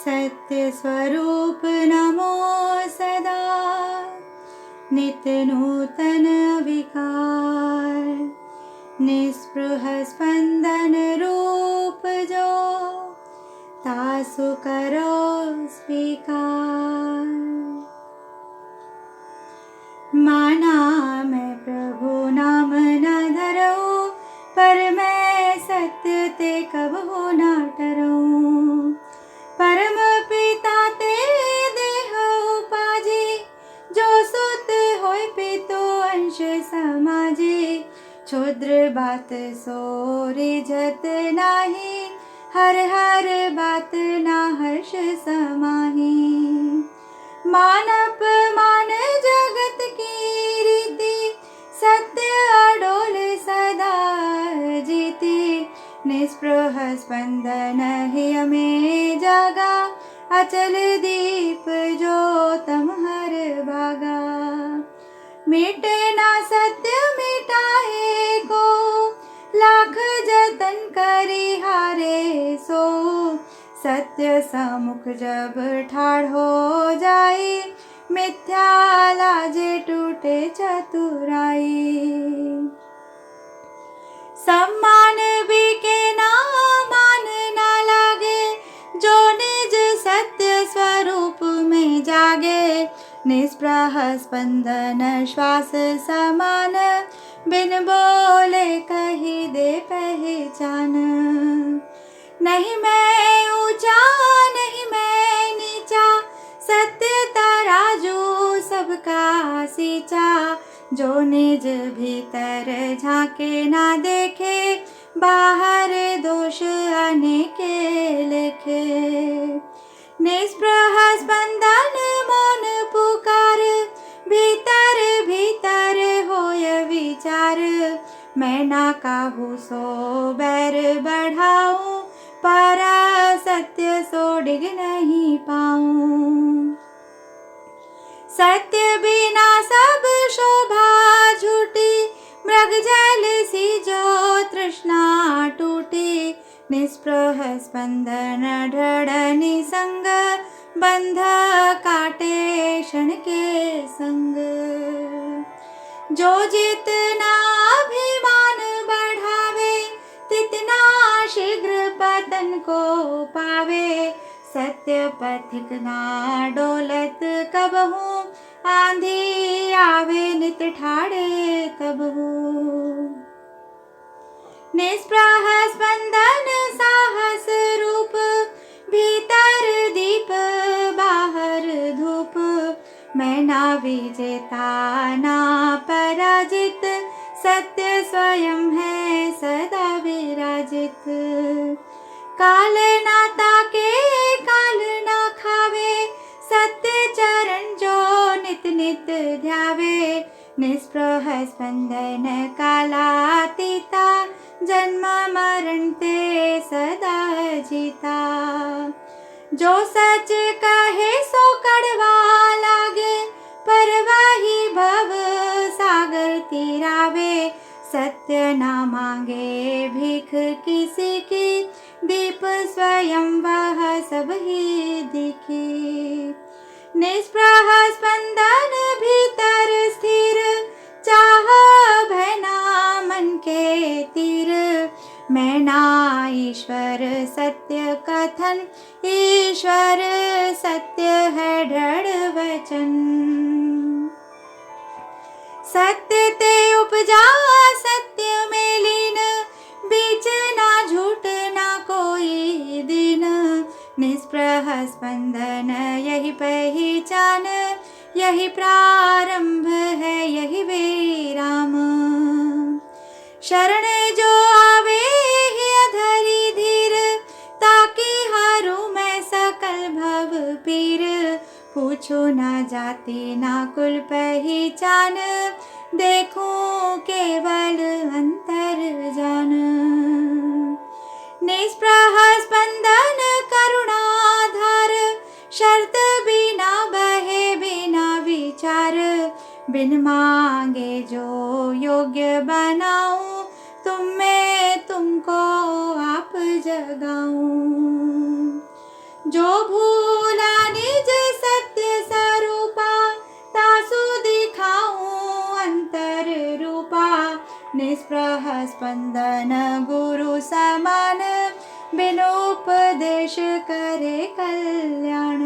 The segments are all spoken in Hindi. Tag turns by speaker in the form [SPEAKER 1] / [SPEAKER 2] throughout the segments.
[SPEAKER 1] सत्य स्वरूप नमो सदा, नित्य नूतन विकार, निस्पृह स्पंदन रूप जो, तासु करो स्वीकार। माना मैं प्रभु नाम न धरऊं, पर मैं सत्य ते कबहु न टरऊं। परम पिता ते देह उपाजी, जो सुत होय पितु अंश समाजी। क्षुद्र बात सो रिझत नाही, हर हर बात ना हर्ष समाही। मान अपमान जगत की रीति, सत्य अडोल सदा जीती। निस्पृह स्पंदन हिय में जागा, अचल दीप जो तम हर भागा। मिटे ना सत्य मिटाए को, लाख जतन करी हारे सो। सत्य सम्मुख जब ठाड़ हो जाए, मिथ्या लाजे टूटे चतुराई। सम्मान बिके ना मान ना लागे, जो निज सत्य स्वरूप में जागे। निस्पृह स्पंदन श्वास समान, बिन बोले कही दे पहचान। नहीं मैं ऊंचा नहीं मैं नीचा, सत्य तराजू सबका सींचा। जो निज भीतर झांके ना देखे, बाहर दोष अनेके लिखे। निस्पृह स्पंदन मौन पुकार, भीतर भीतर होय विचार। मैं ना काहू सो बैर बढ़ाऊं, पर सत्य सो डिग नहीं पाऊं। सत्य बिना सब शोभा झूठी, मृग जल सी जो तृष्णा टूटी। निस्पृह स्पंदन दृढ़ निसंग, बंध काटे क्षण के संग। जो जितना अभिमान बढ़ावे, तितना शीघ्र पतन को पावे। सत्य पथिक ना डोलत कबहू, आंधी आवे नित ठाड़े तबहू। निस्पृह स्पंदन साहस रूप, भीतर दीप बाहर धूप। मैं ना विजेता ना पराजित, सत्य स्वयं है सदा विराजित। काल ना ताके काल ना खावे, सत्य चरण जो नित नित ध्यावे। निस्पृह स्पंदन कालातीता, जन्म मरण ते सदा जीता। जो सच कहे सो कड़वा लागे, पर वही भव सागर तिरावे। सत्य ना मांगे भीख किसी की, दीप स्वयं वह सब ही दिखी। निस्पृह स्पंदन भीतर स्थिर, चाह भय ना मन के तीर। मैं ना ईश्वर सत्य कथन, ईश्वर सत्य है दृढ़ वचन। सत्य ते उपजा सत्य में लीन, बीच ना झूठ ना कोई दिन। निस्पृह स्पंदन यही पहचान, यही प्रारंभ है यही विराम। शरण जो आवे ही अधरी धीर, ताकि हारू मैं सकल भव पीर। पूछो ना जाति ना कुल पहचान, देखूं केवल अंतर जान। निस्पृह स्पंदन करुणाधार, शर्त बिना बहे बिना विचार। बिन मांगे जो योग्य बनाऊं, तुम में तुमको आप जगाऊं। जो भू निस्पृह स्पंदन गुरु समान, बिनु उपदेश करे कल्याण।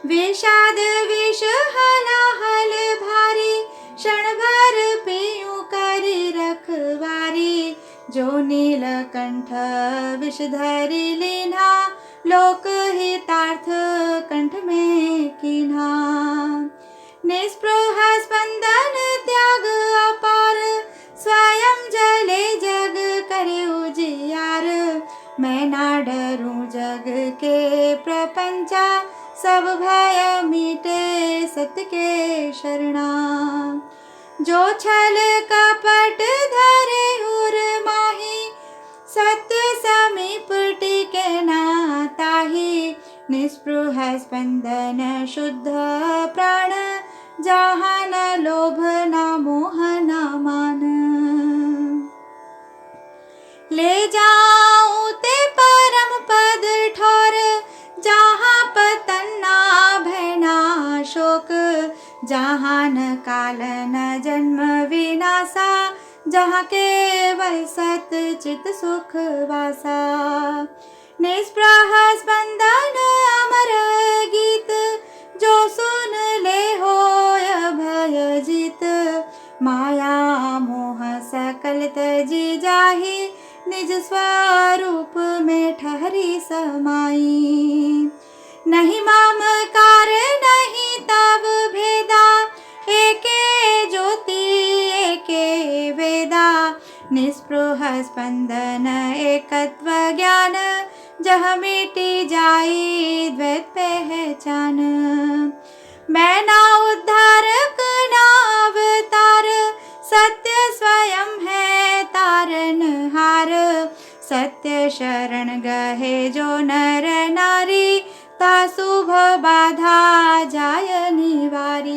[SPEAKER 1] विषाद विष हलाहल भारी, क्षण भर पीयूं करी रखवारी। जो नीलकंठ विष धरि लीन्हा, लोक हितार्थ कंठ में कीन्हा। निस्पृह स्पंदन त्याग अपार, स्वयं जले जग करे उजियार। मैं ना डरूं जग के प्रपंचा, सब भय मिटे सत्य के शरणा। जो छल कपट धरे उर माही, सत्य समीप टिके ना ताही। निस्पृह स्पंदन शुद्ध प्राण, जहाँ न लोभ न मोह न मान। ले जाऊं ते परम पद ठोर, जहाँ पतन ना भय ना शोक। जहाँ न काल न जन्म विनाशा, जहाँ केवल सत चित सुख वासा। निस्पृह स्पंदन अमर गीत, जो सुन ले होय भय जीत। माया मोह सकल तजी जाहि, निज स्वरूप में ठहरी समाई। नहीं ममकार नहीं तब भेदा, एके ज्योति एके वेदा। निस्पृह स्पंदन एकत्व ज्ञान, जहाँ मिटी जाई द्वैत पहचान। मैं ना उद्धारक ना अवतार, सत्य स्वयं है तारनहार। सत्य शरण गहे जो नर नारी, ता शुभ बाधा जाय निवारी।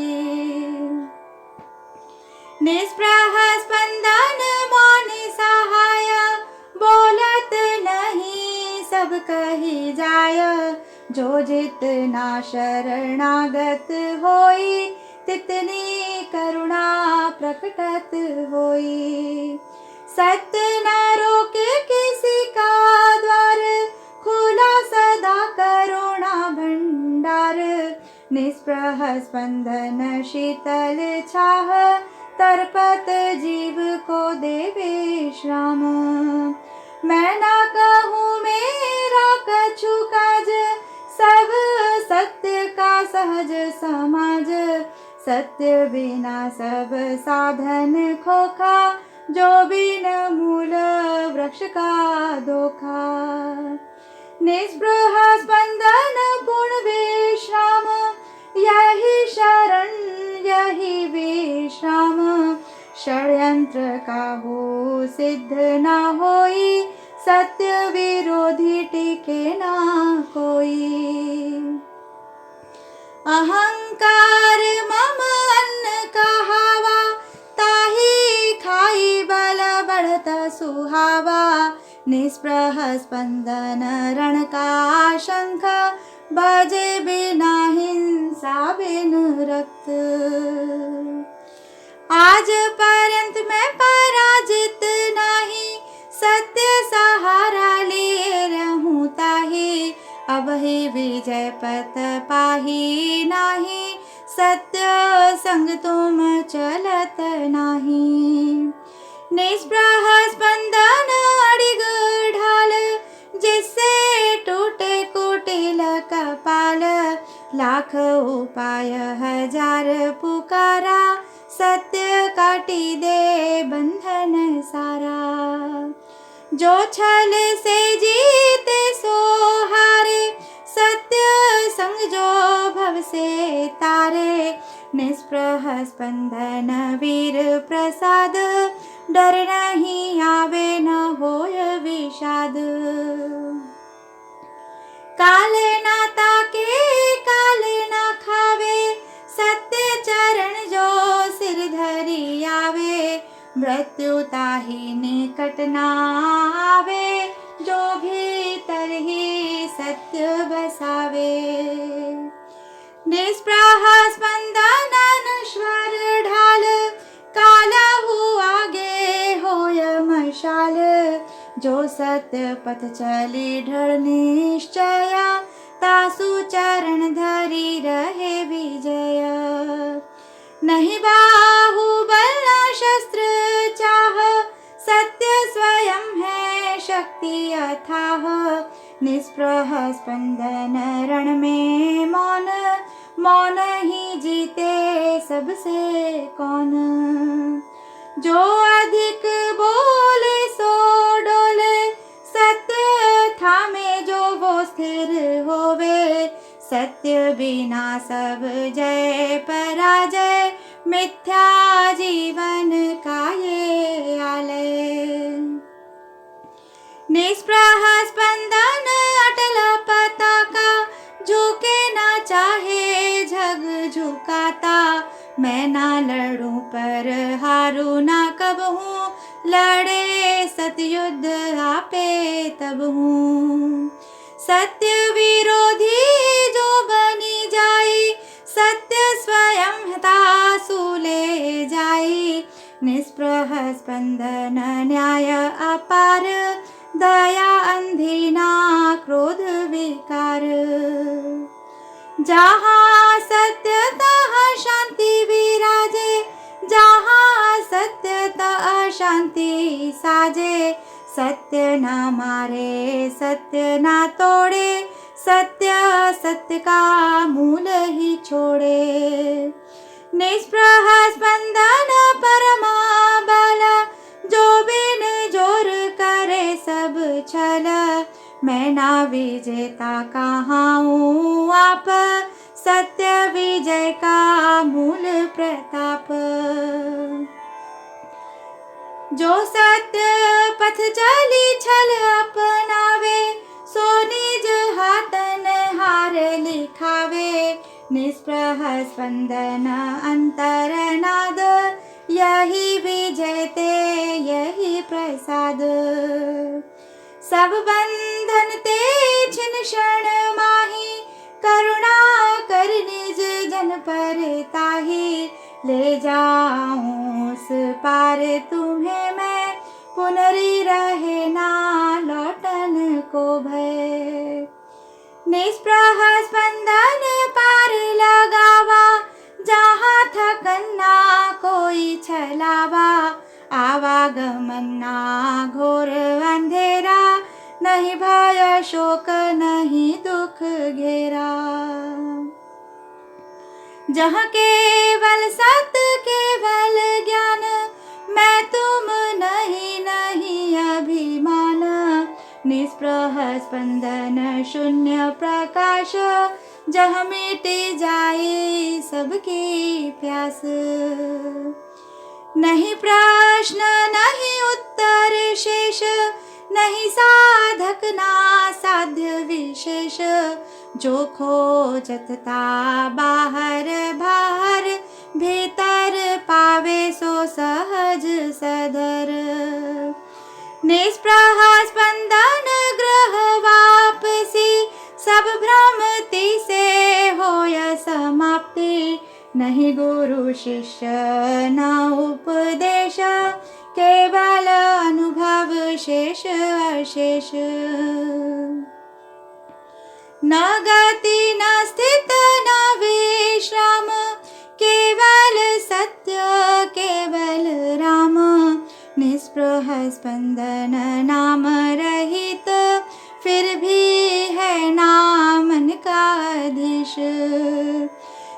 [SPEAKER 1] निस्पृह स्पंदन मौन सहाय, बोलत नहीं सब कही जाय। जो जितना शरणागत होई, तितनी करुणा प्रकटत होई। सत्य न रोके किसी का द्वार, खुला सदा करुणा भंडार। निस्पृह स्पंदन शीतल छाह, तर्पत जीव को दे विश्राम। मैं ना कहूँ मेरा कछु काज, सब सत्य का सहज समाज। सत्य बिना सब साधन खोखा, जो बिन मूल वृक्ष का धोखा। निस्पृह स्पंदन पूर्ण विश्राम, यही शरण यही विश्राम। षड्यंत्र काहू सिद्ध न होई, सत्य विरोधी टिके ना कोई। अहंकार मम अन्न कहावा, ताही खाई बल बढ़त सुहावा। निस्पृह स्पंदन रण का शंख, बजे बिना हिंसा बिन रक्त। आज पर्यंत मैं पराजित नहीं, सत्य सहारा लिए रहूं ताही। अब ही विजय पथ पाही नाही, सत्य संग तुम चलत नाही। निस्पृह स्पंदन अडिग ढाल, जिससे टूटे कुटिल कपाल। लाख उपाय हजार पुकारा, सत्य काटी दे बंधन सारा। जो छल से जीते सो हारे, सत्य संग जो भव से तारे। निस्पृह स्पंदन वीर प्रसाद, डर नहीं आवे न होय विषाद। काले ना ताके काले ना खावे, सत्य चरण जो सिर धरी आवे। मृत्यु ताही निकट ना आवे, जो भीतर ही सत्य बसावे। निस्पृह स्पंदन नश्वर ढाल, काला हु जो सत्य पथ चली दृढ़ निश्चया, तासु चरण धरी रहे विजय। नहीं बाहुबल न शस्त्र चाह, सत्य स्वयं है शक्ति अथाह। निष्प्रह स्पंदन रण में मौन, मौन ही जीते सबसे कौन। जो अधिक बोले सो डोले, सत्य थामे जो वो स्थिर होवे। सत्य बिना सब जय पराजय, मिथ्या जीवन का ये आलय। निष्प्रह स्पंदन अटल पताका, झुके न चाहे झग झुकाता। मैं ना लड़ूं पर हारू ना कब हूँ, लड़े सतयुद्ध आपे तब हूँ। सत्य विरोधी जो बनी जाई, सत्य स्वयं तासु ले जाई। निष्प्रह स्पंदन न्याय अपार, दया अंधी ना क्रोध विकार। जहाँ सत्य तहाँ शांति विराजे, जहाँ सत्य तहाँ शांति साजे। सत्य ना मारे सत्य ना तोड़े, सत्य सत्य का मूल ही छोड़े। निष्प्रह स्पंदन परमा बल, जो बिन जोर करे सब छल। मैं ना विजेता कहाँ हूँ आप, सत्य विजय का मूल प्रताप। जो सत्य पथ चली छल अपनावे, सो निज हाथन हार लिखावे। निष्प्रह स्पंदन अंतरनाद, यही विजय ते यही प्रसाद। सब बंधन ते छिन क्षण माही, करुणा कर निज जन पर ताही। ले जाऊं उस पार तुम्हें मैं, पुनरी रहे ना लौटन को भय। निष्प्रह स्पंदन पार लगावा, जहाँ थकन ना कोई छलावा। आवागमन ना घोर अंधेरा, नहीं भय शोक नहीं दुख घेरा। जहाँ केवल सत्य केवल ज्ञान, मैं तुम नहीं नहीं अभिमान। निष्प्रह स्पंदन शून्य प्रकाश, जहाँ मिट जाए सबकी प्यास। नहीं प्रश्न नहीं उत्तर शेष, नहीं साधक ना साध्य विशेष। जो खोजता बाहर बाहर, भीतर पावे सो सहज सदर। निष्प्रह स्पंदन ग्रह वापसी, सब भ्रमति से होय समाप्ति। नहीं गुरु शिष्य न उपदेश, केवल अनुभव शेष अशेष। न गति न स्थित न विश्राम, केवल सत्य केवल राम। निष्प्रह स्पंदन नाम रहित, फिर भी है नामन का अधीश।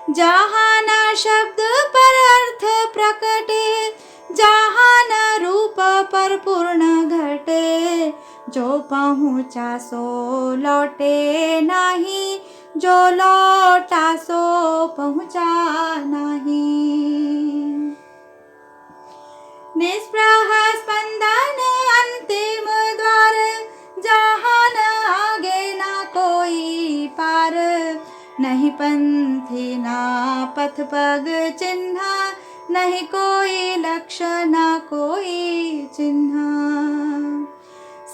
[SPEAKER 1] जहाँ न शब्द पर अर्थ प्रकटे, जहाँ न रूप पर पूर्ण घटे। जो पहुँचा सो लौटे नहीं, जो लौटा सो पहुँचा नहीं। निष्प्रह स्पंदन अंतिम द्वार, जहाँ न आगे न कोई पार। नहीं पंथी ना पथ पग चिन्ह, नहीं कोई लक्ष्य न कोई चिन्ह।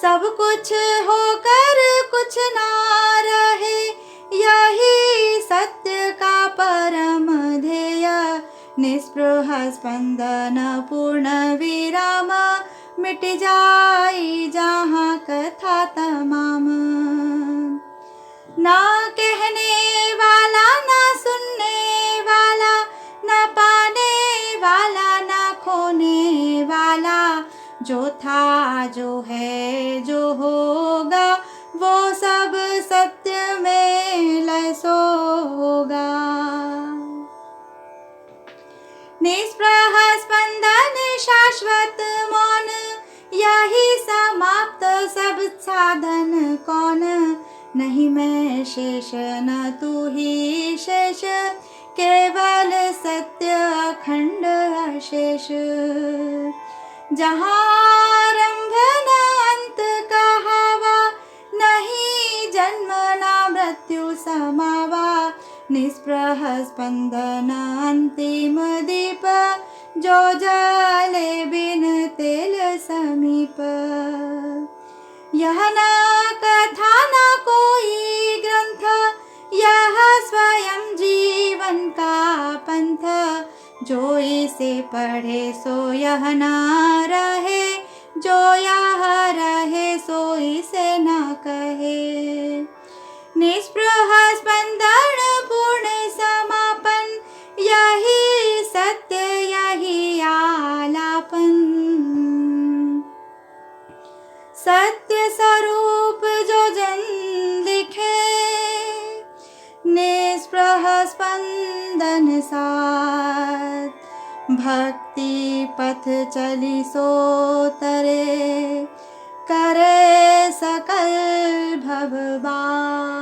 [SPEAKER 1] सब कुछ होकर कुछ ना रहे, यही सत्य का परम ध्येय। निष्पृह स्पंदन पूर्ण विराम, मिट जाई जहाँ जो है जो होगा वो सब सत्य में लय सो होगा। निष्प्रह स्पंदन शाश्वत मौन यही समाप्त सब साधन कौन। नहीं मैं शेष न तू ही शेष केवल सत्य अखंड अशेष। जहाँ आरंभ न अंत कहावा नहीं जन्म न मृत्यु समावा। निष्प्रह स्पंदन अंतिम दीप जो जले बिन तेल समीप। यह न कथा न कोई ग्रंथ यह स्वयं जीवन का पंथ। जो इसे पढ़े सो यह न रहे जो यह रहे सो इसे न कहे। निष्प्रह स्पंदन पूर्ण समापन यही सत्य यही आलापन। सत्य स्वरूप जो जन लिखे निष्प्रह स्पंदन साथ। भक्ति पथ चली सो तरे करे सकल भवबाध।